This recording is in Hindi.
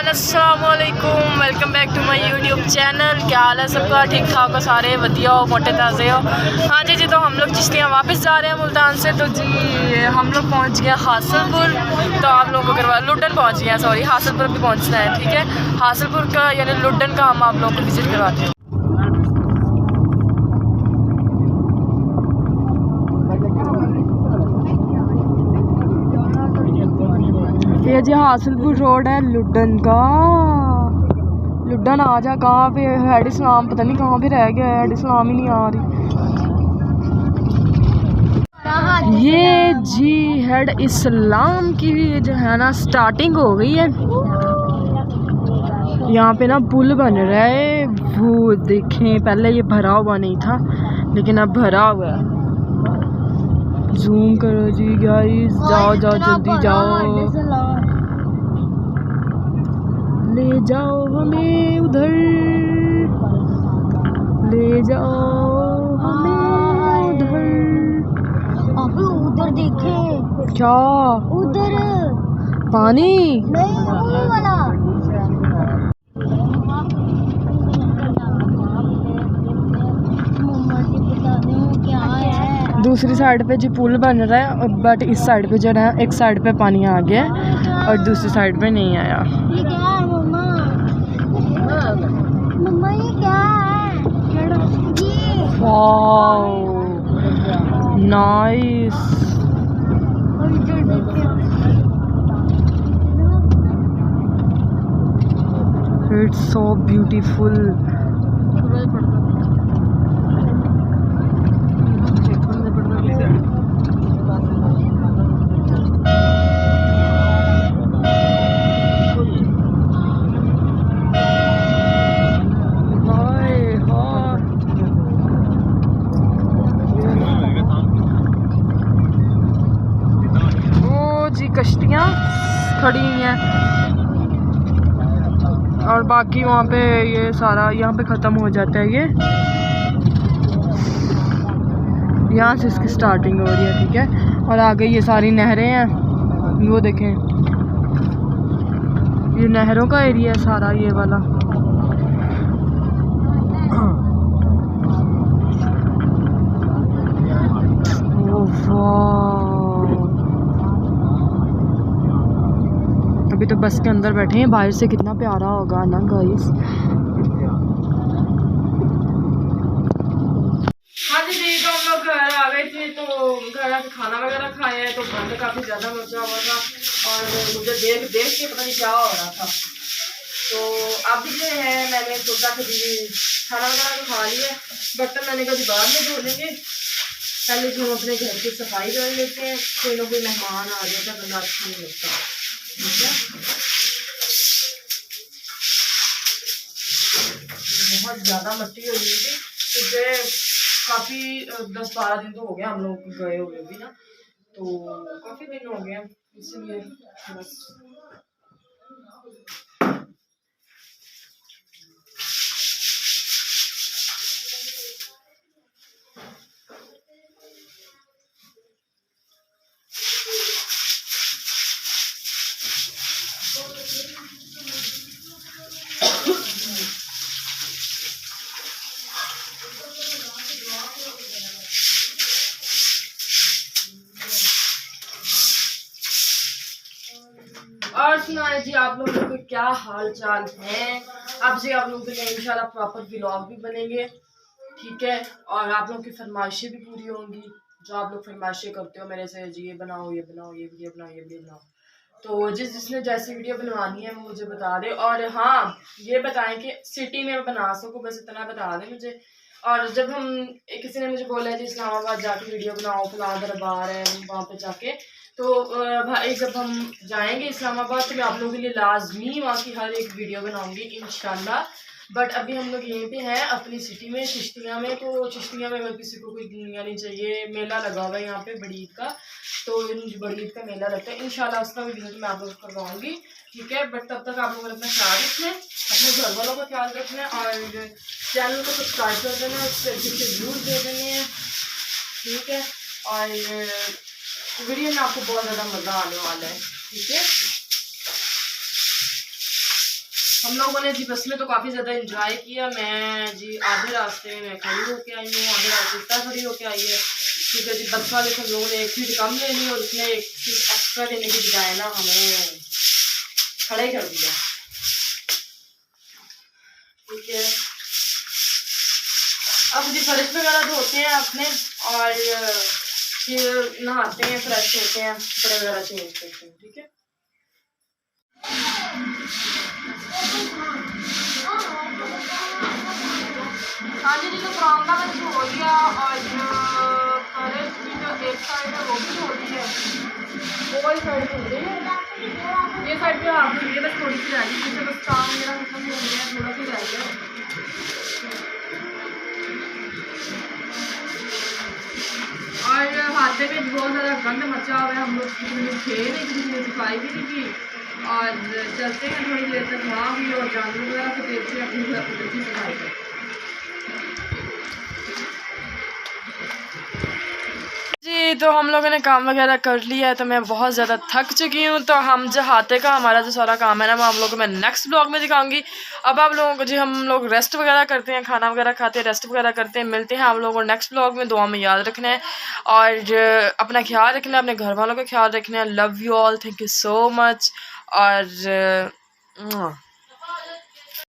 अस्सलामुअलैकुम, welcome back to my YouTube channel. क्या हाल है सबका? ठीक ठाक हो सारे? वधिया हो, मोटे ताज़े हो? हाँ जी तो हम लोग चिश्तियाँ वापस जा रहे हैं मुल्तान से। तो जी हम लोग पहुँच गए हासिलपुर। तो आप लोगों को करवा लुड्डन पहुँच गए हैं, सॉरी हासिलपुर भी पहुँचना है, ठीक है। हासिलपुर का यानी लुड्डन का हम आप लोगों को विज़िट करवाते हैं। ये जी हासिलपुर रोड है लुड्डन का। लुड्डन आ जा, कहाँ पे हेड इस्लाम, पता नहीं कहाँ पे रह गया है, हेड इस्लाम ही नहीं आ रही। ये जी हेड इस्लाम की जो है ना स्टार्टिंग हो गई है। यहाँ पे ना पुल बन रहा है, वो देखें, पहले ये भरा हुआ नहीं था लेकिन अब भरा हुआ है। जूम करो जी गाइस, जाओ जाओ जल्दी जाओ, ले जाओ हमें उधर, ले जाओ हमें उधर। अभी उधर देखे क्या? उधर पानी नहीं, वो वाला मम्मा जी बता दो क्या है। दूसरी साइड पे जी पुल बन रहा है, बट इस साइड पे जो है एक साइड पे पानी आ गया और दूसरी साइड पे नहीं आया। ये क्या है मम्मा? मम्मा ये क्या है? Wow nice. It's so beautiful. कश्तियाँ खड़ी हुई हैं और बाकी वहाँ पे ये सारा यहाँ पे ख़त्म हो जाता है। ये यहाँ से इसकी स्टार्टिंग हो रही है, ठीक है। और आगे ये सारी नहरें हैं, वो देखें, ये नहरों का एरिया है सारा ये वाला। अभी तो बस के अंदर बैठे हैं, बाहर से कितना प्यारा होगा ना गाइस। हाँ जी तो हम लोग घर आ गए थे, तो घर आके खाना वगैरह खाए हैं। तो घर में काफ़ी ज़्यादा मचा हुआ था और मुझे देख के पता नहीं क्या हो रहा था। तो अब जो है मैंने सोचा कि खाना वगैरह तो खा लिया, बर्तन मैंने कभी बाद में धो लेंगे, पहले जो हम अपने घर की सफाई कर लेते हैं। कोई ना कोई मेहमान आ जाता है, बंदा अच्छा नहीं लगता, ठीक है। बहुत ज़्यादा मट्टी हो गई थी, तो जो काफ़ी 10-12 दिन तो हो गया हम लोग गए हुए भी ना, तो काफ़ी दिन हो गए इसलिए बस। और सुनाए जी आप लोगों के क्या हाल चाल है? अब जी आप लोगों के लिए इंशाल्लाह प्रॉपर व्लॉग भी बनेंगे, ठीक है। और आप लोगों की फरमाइशें भी पूरी होंगी, जो आप लोग फरमाइशें करते हो मेरे से, जी ये बनाओ, ये बनाओ, ये वीडियो बनाओ, ये वीडियो बनाओ। तो जिसने जैसी वीडियो बनवानी है मुझे बता दे। और हाँ ये बताएं कि सिटी में बना सको, बस इतना बता दें मुझे। और जब हम किसी ने मुझे बोला है कि इस्लामाबाद जाके वीडियो बनाओ, फला दरबार है वहाँ पे जाके, तो भाई जब हम जाएंगे इस्लामाबाद तो मैं आप लोगों के लिए लाजमी वहाँ की हर एक वीडियो बनाऊंगी इंशाल्लाह। बट अभी हम लोग यहीं पे हैं अपनी सिटी में, चिश्तियाँ में। तो चिश्तियाँ में अगर किसी को कोई दुनिया नहीं चाहिए, मेला लगा हुआ है यहाँ पे बड़ी ईद का, तो बड़ी ईद का मेला लगता है, इंशाल्लाह उसका भी विजिट मैं आप लोग करवाऊंगी, ठीक है। बट तब तक आप लोग अपना ख्याल रखना, अपने घर वालों का ख्याल रखना और चैनल को सब्सक्राइब कर देना, उससे अच्छे व्यूज़ दे देने हैं, ठीक है। और वीडियो में आपको बहुत ज़्यादा मज़ा आने वाला है, ठीक है। हम लोगों ने जी बस में तो काफ़ी ज़्यादा इंजॉय किया। मैं जी आधे रास्ते में खड़ी होके आई हूँ, आधे रास्ते इतना खड़ी होके आई है क्योंकि जी बस वाले को हम लोगों ने एक सीट कम ले ली और उसने एक सीट एक्स्ट्रा देने की बजाय ना हमें खड़े कर दिया। ठीक है, अब जी फर्श वगैरह धोते हैं अपने और फिर नहाते हैं, फ्रेश होते हैं, कपड़े वगैरह चेंज करते हैं। ठीक है, हाँ जी तो बरामदा में धो लिया और फर्श की जो एक साइड है वो भी धो ली है, वो वाली साइड धो रही है, ये साइड पे आप धोइए, बस थोड़ी सी रह गई, जैसे बस काम मेरा खत्म हो गया है, थोड़ा सा रह गया। और हाथे में बहुत ज़्यादा गंद मचा हुआ है, हम लोग किसी ने थे नहीं, किसी ने सफाई भी नहीं की और चलते हैं थोड़ी देर तक वहाँ भी और जानवर वगैरह को देखते हैं अपनी उधर की सफाई कर। जी तो हम लोगों ने काम वगैरह कर लिया है, तो मैं बहुत ज़्यादा थक चुकी हूँ। तो हम जो हाथे का हमारा जो सारा काम है ना वो हम लोगों को मैं नेक्स्ट ब्लॉग में दिखाऊंगी। अब आप लोगों को जी हम लोग रेस्ट वगैरह करते हैं, खाना वगैरह खाते हैं, रेस्ट वगैरह करते हैं। मिलते हैं आप लोगों को नेक्स्ट ब्लॉग में। दुआ में याद रखना है और अपना ख्याल रखना है, अपने घर वालों का ख्याल रखना है। Love you all, thank you so much और